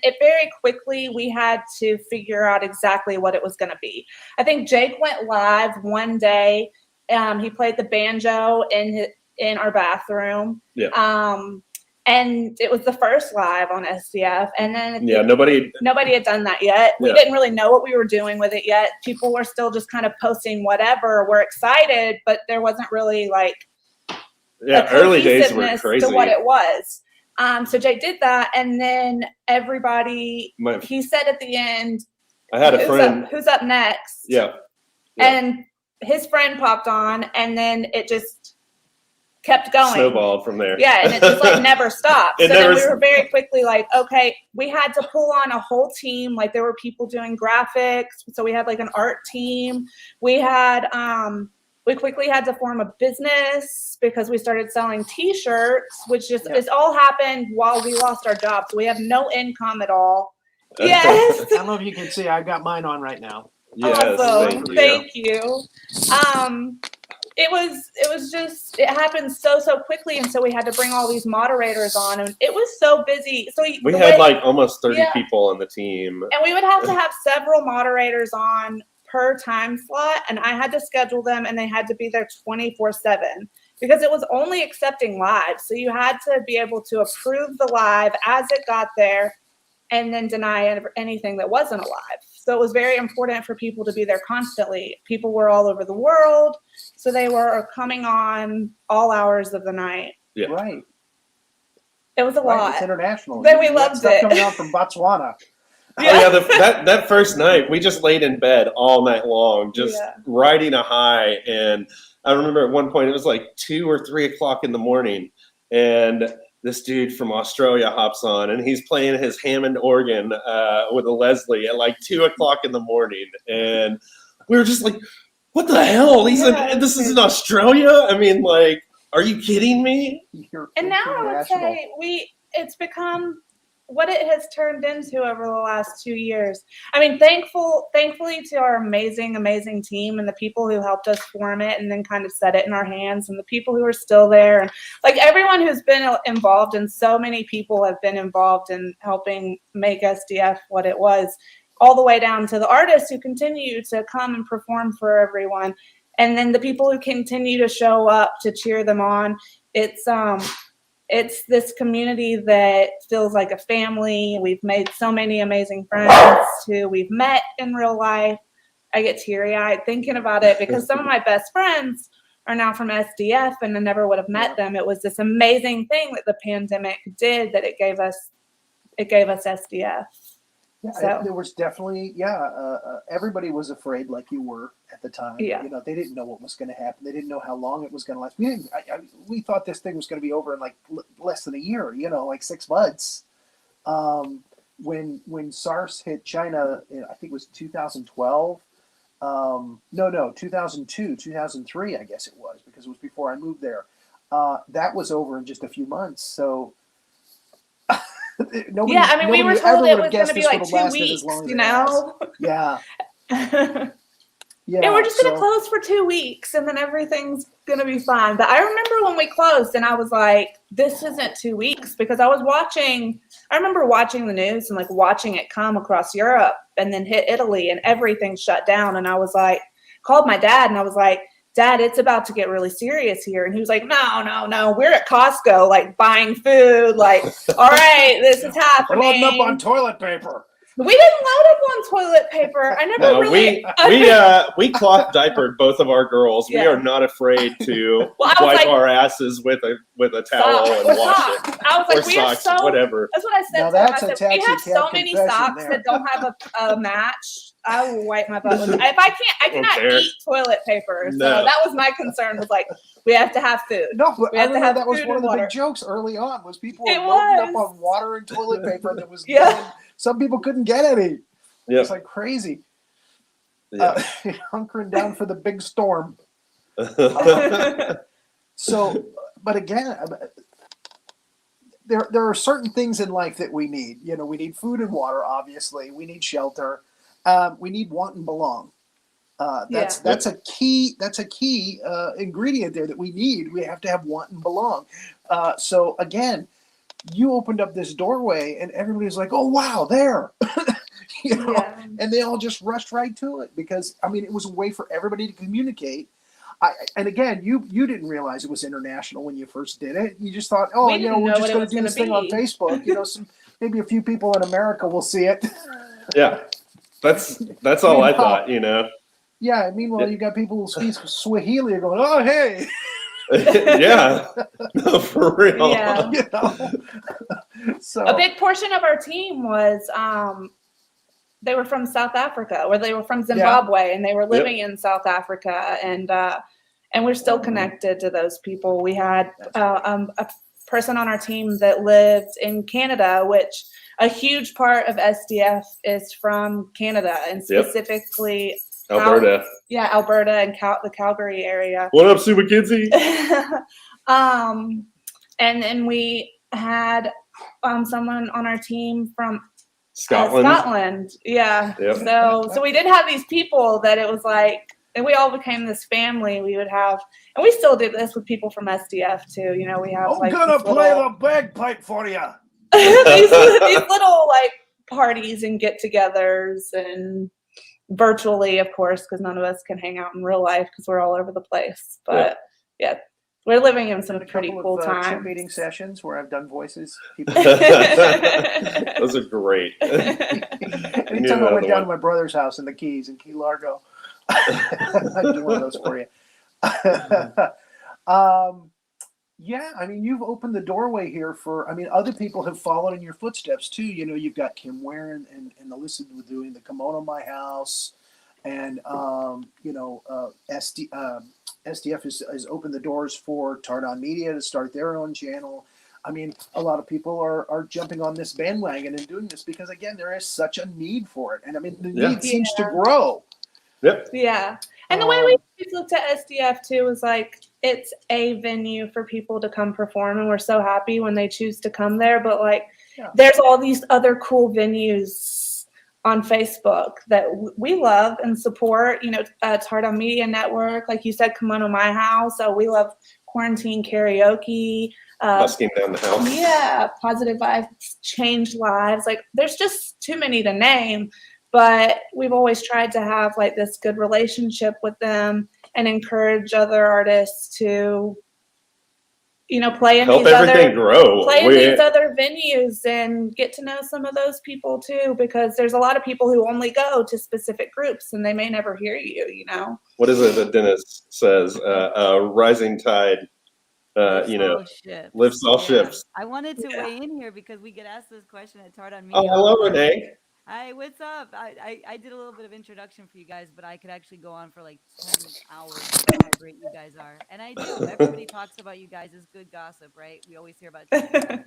we had to figure out exactly what it was going to be. I think Jake went live one day. He played the banjo in our bathroom. And it was the first live on SDF, and then nobody had done that yet. We didn't really know what we were doing with it yet. People were still just kind of posting whatever. We're excited, but there wasn't really like early days were crazy to what it was. So Jake did that, and then everybody he said at the end, I had a friend who's up next. And his friend popped on, and then it just kept going. Snowballed from there. And it just like never stopped. Then we were very quickly like, okay, we had to pull on a whole team. Like there were people doing graphics. So we had like an art team. We had, we quickly had to form a business because we started selling t-shirts, which just it's all happened while we lost our jobs. So we have no income at all. Yes. I don't know if you can see, I've got mine on right now. Yes, awesome. Thank you. It was just, it happened so quickly. And so we had to bring all these moderators on, and it was so busy. So we had like almost 30 people on the team. And we would have to have several moderators on per time slot. And I had to schedule them, and they had to be there 24/7 because it was only accepting live. So you had to be able to approve the live as it got there and then deny anything that wasn't alive. So it was very important for people to be there constantly. People were all over the world, so they were coming on all hours of the night. Yeah. Right. It was a lot. It's international. Then we loved it. Coming out from Botswana. That first night, we just laid in bed all night long, just riding a high. And I remember at one point, it was like 2 or 3 o'clock in the morning, and this dude from Australia hops on, and he's playing his Hammond organ with a Leslie at like 2 o'clock in the morning. And we were just like, what the hell? This is in Australia? I mean, like, are you kidding me? And now I would say it's become what it has turned into over the last 2 years. I mean, thankfully to our amazing team and the people who helped us form it and then kind of set it in our hands, and the people who are still there, and like everyone who's been involved, and so many people have been involved in helping make SDF what it was, all the way down to the artists who continue to come and perform for everyone. And then the people who continue to show up to cheer them on. It's this community that feels like a family. We've made so many amazing friends who we've met in real life. I get teary-eyed thinking about it because some of my best friends are now from SDF, and I never would have met them. It was this amazing thing that the pandemic did, that it gave us SDF. Yeah, there was definitely, everybody was afraid, like you were at the time. Yeah. You know, they didn't know what was going to happen. They didn't know how long it was going to last. We thought this thing was going to be over in like less than a year, like 6 months. When SARS hit China, I think it was 2012. 2002, 2003, I guess it was, because it was before I moved there. That was over in just a few months. So we were told it was going to be like 2 weeks, Yeah. And we're just going to close for 2 weeks, and then everything's going to be fine. But I remember when we closed, and I was like, this isn't 2 weeks, because I remember watching the news and like watching it come across Europe and then hit Italy, and everything shut down. And I was like, called my dad, and I was like, Dad, it's about to get really serious here. And he was like, no. We're at Costco, like buying food. Like, all right, this is happening. We're loading up on toilet paper. We didn't load up on toilet paper. I never No, really. we cloth diapered both of our girls. We Yeah. are not afraid to Well, I was wipe like- our asses with a towel Socks. and wash Socks. it. I was Or like, we have socks, so. whatever. That's what I said. Now to him. that's I a said, we taxi have so cab many confession socks there. that don't have a match. I will wipe my butt with it. If I cannot Okay. eat toilet paper. So No. that was my concern. Was like, we have to have food. No, but We I have to remember have that was food one of and the water. big jokes early on. Was people were It loading up was. on water and toilet paper that was Yeah. going. Some people couldn't get any. Yep. It's like crazy. Yeah. Hunkering down for the big storm. So, but again, there are certain things in life that we need. You know, we need food and water. Obviously, we need shelter. We need want and belong. That's a key. That's a key ingredient there that we need. We have to have want and belong. So again, you opened up this doorway, and everybody's like, "Oh wow, there!" You know, Yeah. and they all just rushed right to it because I mean, it was a way for everybody to communicate. And again, you didn't realize it was international when you first did it. You just thought, oh, We you know, didn't we're know just what it going to was do gonna this thing on be. Facebook. You know, maybe a few people in America will see it. Yeah. That's all I know. thought, you know. Yeah. Meanwhile, you got people who speak Swahili going, oh, hey. Yeah. No, for real. Yeah. You know? So A big portion of our team was they were from South Africa, or they were from Zimbabwe, and they were living in South Africa, and we're still connected to those people. We had a person on our team that lived in Canada, which a huge part of SDF is from Canada, and specifically Alberta. Alberta and the Calgary area. What up, Sue McKenzie? And then we had someone on our team from Scotland. Scotland, yeah. Yep. So we did have these people that it was like, and we all became this family. We would have, and we still do this with people from SDF too. You know, we have like these little, bagpipe for you. these little like parties and get-togethers, and virtually, of course, because none of us can hang out in real life because we're all over the place. But yeah, we're living in some pretty cool Chip times. meeting sessions where I've done voices. People Those are great. Anytime I went down to my brother's house in the Keys in Key Largo, I'd do one of those for you. Yeah, I mean, you've opened the doorway here for, I mean, other people have followed in your footsteps too. You know, you've got Kim Ware and Alyssa doing the Kimono My House, and, you know, SDF has opened the doors for Tardon Media to start their own channel. I mean, a lot of people are jumping on this bandwagon and doing this because, again, there is such a need for it. And I mean, the need seems to grow. Yep. Yeah. And the way we looked at SDF too was like, it's a venue for people to come perform, and we're so happy when they choose to come there. But like, there's all these other cool venues on Facebook that we love and support. You know, Tardon Media Network, like you said, Kimono My House. So we love Quarantine Karaoke. Busking down the house. Yeah, Positive Vibes Change Lives. Like, there's just too many to name. But we've always tried to have like this good relationship with them and encourage other artists to, you know, play in Help these everything grow. play in these other venues and get to know some of those people too, because there's a lot of people who only go to specific groups and they may never hear you, you know. What is it that Dennis says? Rising tide, you know, lifts all ships. I wanted to weigh in here because we get asked this question at Tardon Media. Oh, hello, Renee. Hi, what's up? I did a little bit of introduction for you guys, but I could actually go on for like 10 hours about how great you guys are. And I do. Everybody talks about you guys as good gossip, right? We always hear about you.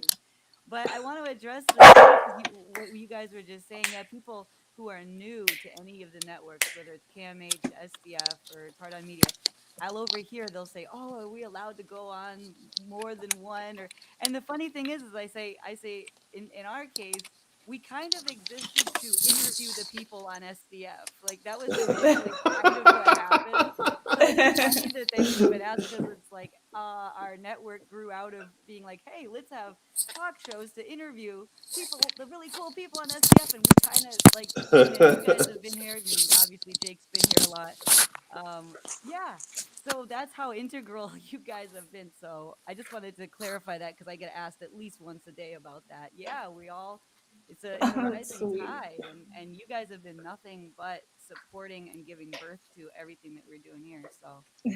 But I want to address what you guys were just saying. Yeah, people who are new to any of the networks, whether it's KMH, SDF, or Tardon Media, I'll overhear they'll say, "Oh, are we allowed to go on more than one?" And the funny thing is I say in our case, we kind of existed to interview the people on SDF. Like, that was initially kind of what happened. So it's funny that they even asked, because it's like our network grew out of being like, hey, let's have talk shows to interview people, the really cool people on SDF. And we kind of like, you guys have been here, and obviously Jake's been here a lot. Yeah. So that's how integral you guys have been. So I just wanted to clarify that because I get asked at least once a day about that. Yeah, we all it's a That's rising sweet. tide, and you guys have been nothing but supporting and giving birth to everything that we're doing here. So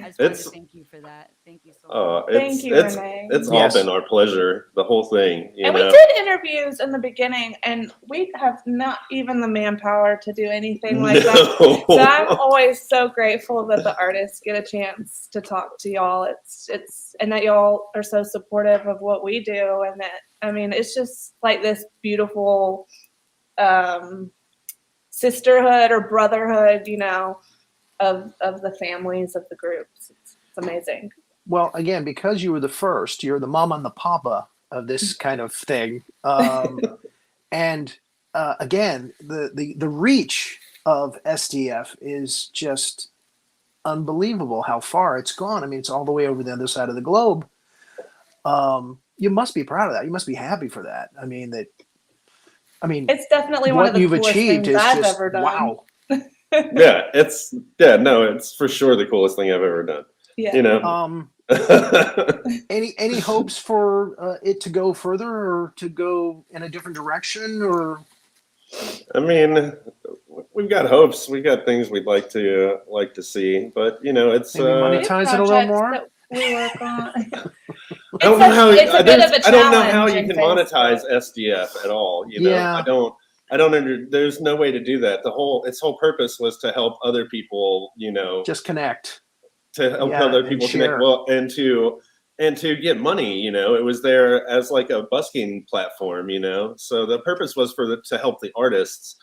I just wanted to It's thank you for that. Thank you so much. Thank you, Renee. it's all Yes. been our pleasure, the whole thing. You And know, we did interviews in the beginning, and we have not even the manpower to do anything like that. No. So I'm always so grateful that the artists get a chance to talk to y'all. It's and that y'all are so supportive of what we do, and that I mean it's just like this beautiful sisterhood or brotherhood, you know, of the families of the groups. It's amazing. Well, again, because you were the first, you're the mama and the papa of this kind of thing. And again, the reach of SDF is just unbelievable how far it's gone. I mean, it's all the way over the other side of the globe. You must be proud of that. You must be happy for that. I mean, It's definitely one what of the you've coolest achieved things is I've just ever done. wow. It's for sure the coolest thing I've ever done. Yeah. You know, Any hopes for it to go further or to go in a different direction? Or I mean, we've got hopes. We've got things we'd like to see, but you know, it's maybe monetize it a little more? That we work on. I don't know how. It's a bit of a I don't know how challenge you in can Facebook. monetize SDF at all. You know, Yeah. I don't. There's no way to do that. Its whole purpose was to help other people. You know, just connect. to help Yeah, other and people share. connect well, and to get money. You know, it was there as like a busking platform. You know, so the purpose was to help the artists.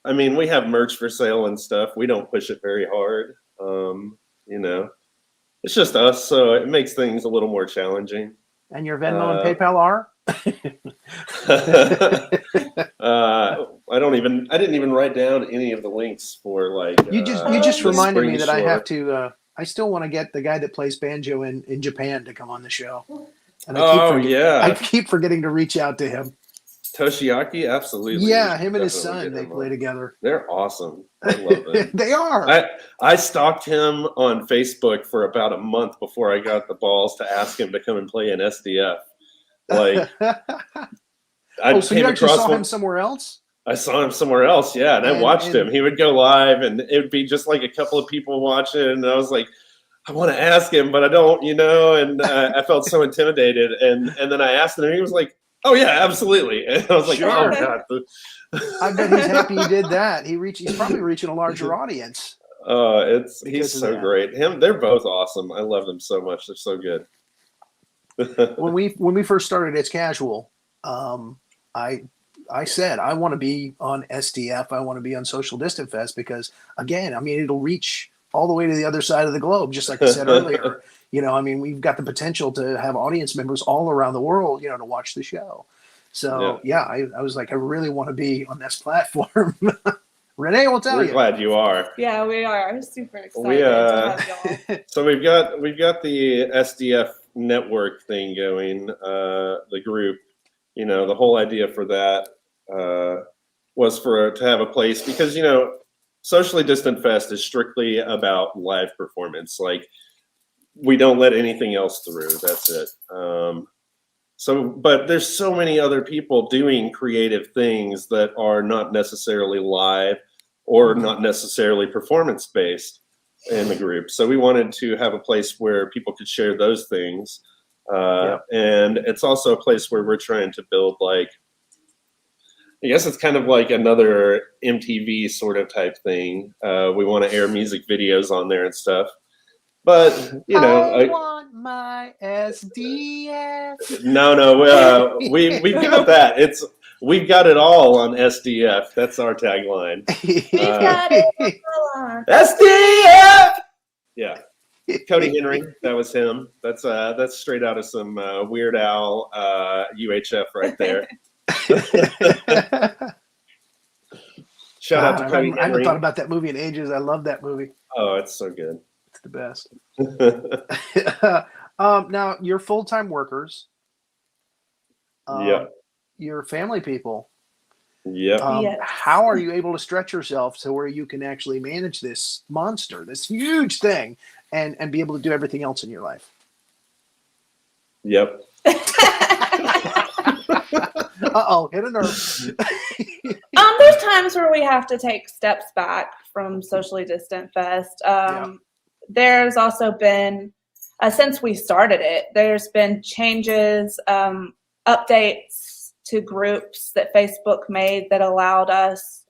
I mean, we have merch for sale and stuff. We don't push it very hard. You know, it's just us, so it makes things a little more challenging. And your Venmo and PayPal are? I didn't even write down any of the links for like. You just the reminded me spring that I have shore. to. I still want to get the guy that plays banjo in Japan to come on the show. And I keep forgetting to reach out to him. Toshiaki, absolutely. Yeah, him and his Definitely son, get they him play on. together. They're awesome. I love them. They are. I stalked him on Facebook for about a month before I got the balls to ask him to come and play in SDF. Like, so you actually saw him somewhere else? I saw him somewhere else, yeah, and I watched him. He would go live, and it would be just like a couple of people watching, and I was like, I want to ask him, but I don't, you know, and I felt so intimidated, and then I asked him, and he was like, oh yeah, absolutely, and I was like, Sure. oh god. I bet he's happy he did that. He's probably reaching a larger audience. He's so great. They're both awesome. I love them so much. They're so good. When we first started It's Casual, I said I want to be on SDF. I want to be on Social Distant Fest because, again, I mean, it'll reach all the way to the other side of the globe, just like I said earlier. You know, I mean, we've got the potential to have audience members all around the world, you know, to watch the show. So I was like, I really want to be on this platform. Renee will tell you. We're glad you are. Yeah, we are super excited to have y'all. So we've got the SDF network thing going. The group, you know, the whole idea for that was to have a place because, you know, Socially Distant Fest is strictly about live performance. Like, we don't let anything else through. That's it. But there's so many other people doing creative things that are not necessarily live or not necessarily performance based in the group. So we wanted to have a place where people could share those things. And it's also a place where we're trying to build, like, I guess it's kind of like another MTV sort of type thing. We want to air music videos on there and stuff. But, you know, I want my SDF. No, we've got that. We've got it all on SDF. That's our tagline. We've got it all on SDF. Yeah, Cody Henry. That was him. That's straight out of some Weird Al UHF right there. Shout out to Cody Henry. I haven't thought about that movie in ages. I love that movie. Oh, it's so good. It's the best. Now, you're full-time workers. You're family people. Yeah. How are you able to stretch yourself to where you can actually manage this monster, this huge thing, and be able to do everything else in your life? Yep. Uh-oh, hit a nerve. There's times where we have to take steps back from Socially Distant Fest. There's also been, since we started it, there's been changes, updates to groups that Facebook made that allowed us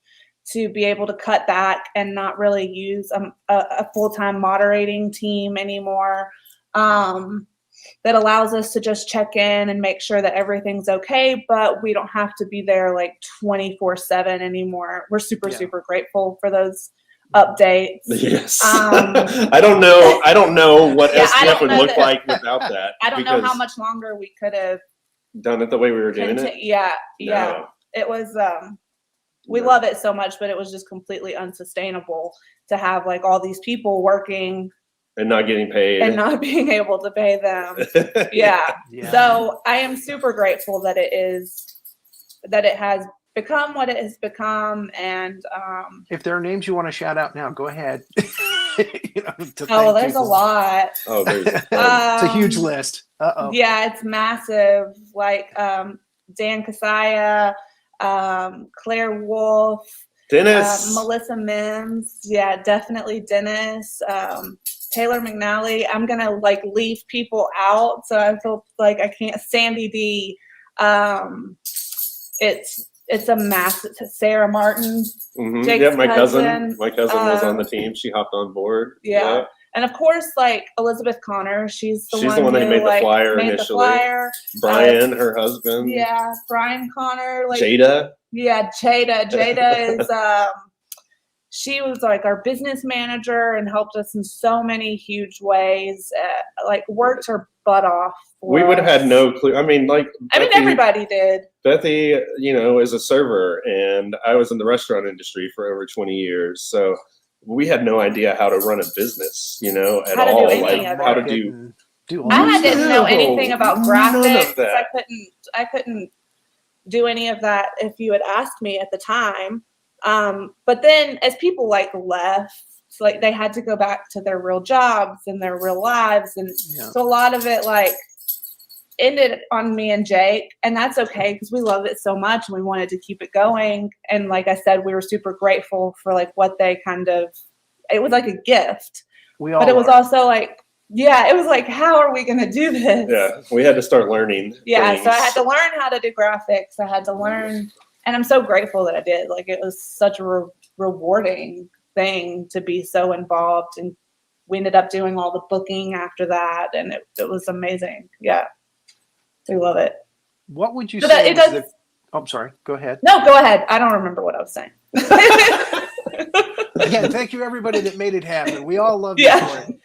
to be able to cut back and not really use a full-time moderating team anymore. That allows us to just check in and make sure that everything's okay, but we don't have to be there like 24/7 anymore. We're super grateful for those updates. Yes. I don't know what SDF would look like without that. I don't know how much longer we could have done it the way we were doing it. Yeah. No. It was we love it so much, but it was just completely unsustainable to have like all these people working and not getting paid and not being able to pay them. Yeah. So I am super grateful that it has become what it has become. And if there are names you want to shout out now, go ahead. There's a lot. Oh, there's it's a huge list. Yeah, it's massive. Like Dan Kasaya, Claire Wolf, Dennis, Melissa Mims. Yeah, definitely Dennis. Taylor McNally. I'm gonna like leave people out, so I feel like I can't. Sandy D. It's a massive. Sarah Martin. Mm-hmm. Jake's yeah, my cousin. cousin. My cousin was on the team. She hopped on board. Yeah. And of course, like Elizabeth Connor, she's the one who made the flyer made initially. The flyer. Brian, her husband. Yeah, Brian Connor. Like Jada. Yeah, Jada. Jada is she was like our business manager and helped us in so many huge ways. Like worked her butt off. We would have had no clue. I mean, everybody did. Bethy, is a server, and I was in the restaurant industry for over 20 years. So we had no idea how to run a business, at all. How to do. I didn't know anything about graphics. I couldn't do any of that if you had asked me at the time. But then as people left, they had to go back to their real jobs and their real lives. And so a lot of it ended on me and Jake, and that's okay because we love it so much and we wanted to keep it going. And like I said, we were super grateful for what they it was like a gift. But it was also it was how are we going to do this? Yeah, we had to start learning. Yeah, things. so I had to learn how to do graphics. I had to learn, and I'm so grateful that I did. It was such a rewarding thing to be so involved, and we ended up doing all the booking after that, and it was amazing. Yeah, we love it. What would you say? I'm sorry. Go ahead. No, go ahead. I don't remember what I was saying. Again, thank you everybody that made it happen. We all love you for it.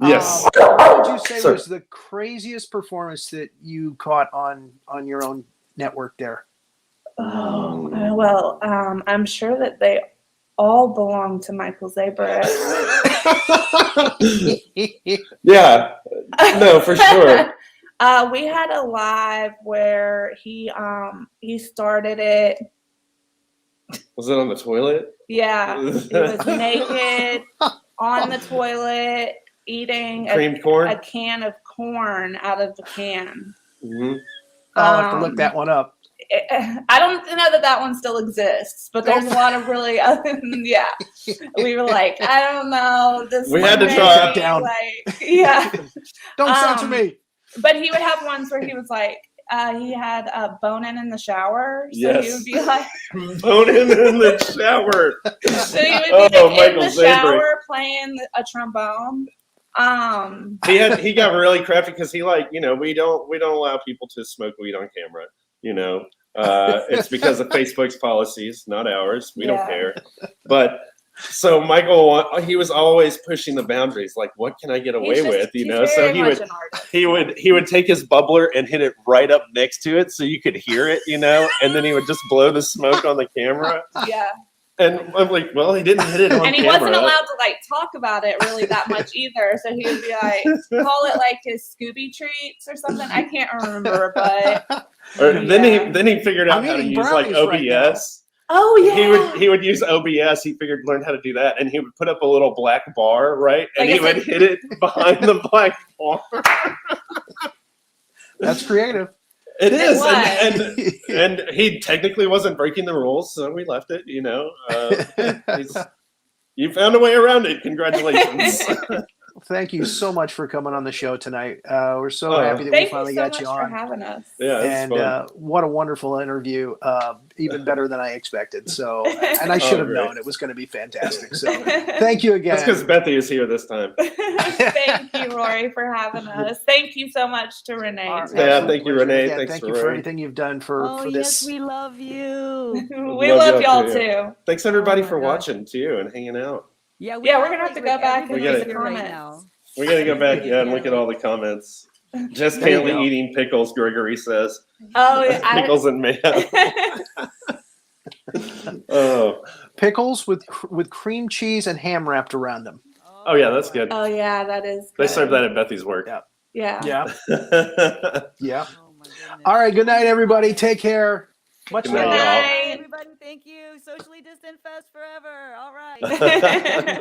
Yes. What would you say was the craziest performance that you caught on your own network there? Oh, well, I'm sure that they all belong to Michael Zabret. Yeah, no, for sure. We had a live where he started it. Was it on the toilet? Yeah, he was naked on the toilet eating a can of corn out of the can. Mm-hmm. I'll have to look that one up. I don't know that one still exists, but there's a lot of really, yeah. We were I don't know. We had to try it down. Yeah. Don't censor me. But he would have ones where he was he had a bone-in in the shower. So yes. he would be bone-in in the shower. So he would be in the shower Zabret. playing a trombone. He got really crafty because he we don't allow people to smoke weed on camera. It's because of Facebook's policies, not ours. We don't care. But so Michael, he was always pushing the boundaries. What can I get away with? So he would take his bubbler and hit it right up next to it so you could hear it. And then he would just blow the smoke on the camera. Yeah. And I'm well, he didn't hit it on camera. And he wasn't allowed to talk about it really that much either. So he would be call it his Scooby treats or something. I can't remember, but then he figured out how to use OBS. Oh yeah. He would use OBS. He learned how to do that, and he would put up a little black bar, right? And he would hit it behind the black bar. That's creative. It is, was. and he technically wasn't breaking the rules, so we left it. You found a way around it. Congratulations. Thank you so much for coming on the show tonight. We're so happy that we Thank finally you so got much you for on. having us. Yeah, it's And fun. what a wonderful interview. Even better than I expected. So, and I should have great. known it was going to be fantastic. So, thank you again. That's because Bethy is here this time. Thank you, Rory, for having us. Thank you so much to Renee. Our too. Yeah, absolute thank you, pleasure. Renee. Again, Thanks thank for you for Rory. everything you've done for Oh, this. yes, we love you. We love y'all too. too. Thanks everybody Oh my for gosh. watching too and hanging out. Yeah, Yeah, we're have, gonna have to like, go back and everybody read the here right comments. now. We gotta go back Yeah, and look at all the comments. Just There you Cantley go. eating pickles, Gregory says. Oh, yeah, Pickles and mayhem. Oh. Pickles with cream cheese and ham wrapped around them. Oh yeah, that's good. oh yeah, that is. They Good. serve that at Bethy's work. Yeah. Yeah. Yeah. Yeah. Oh my goodness. All right. Good night, everybody. Take care. Much Good love. night, y'all. Bye, everybody. Thank you. Socially distant fest forever. All right.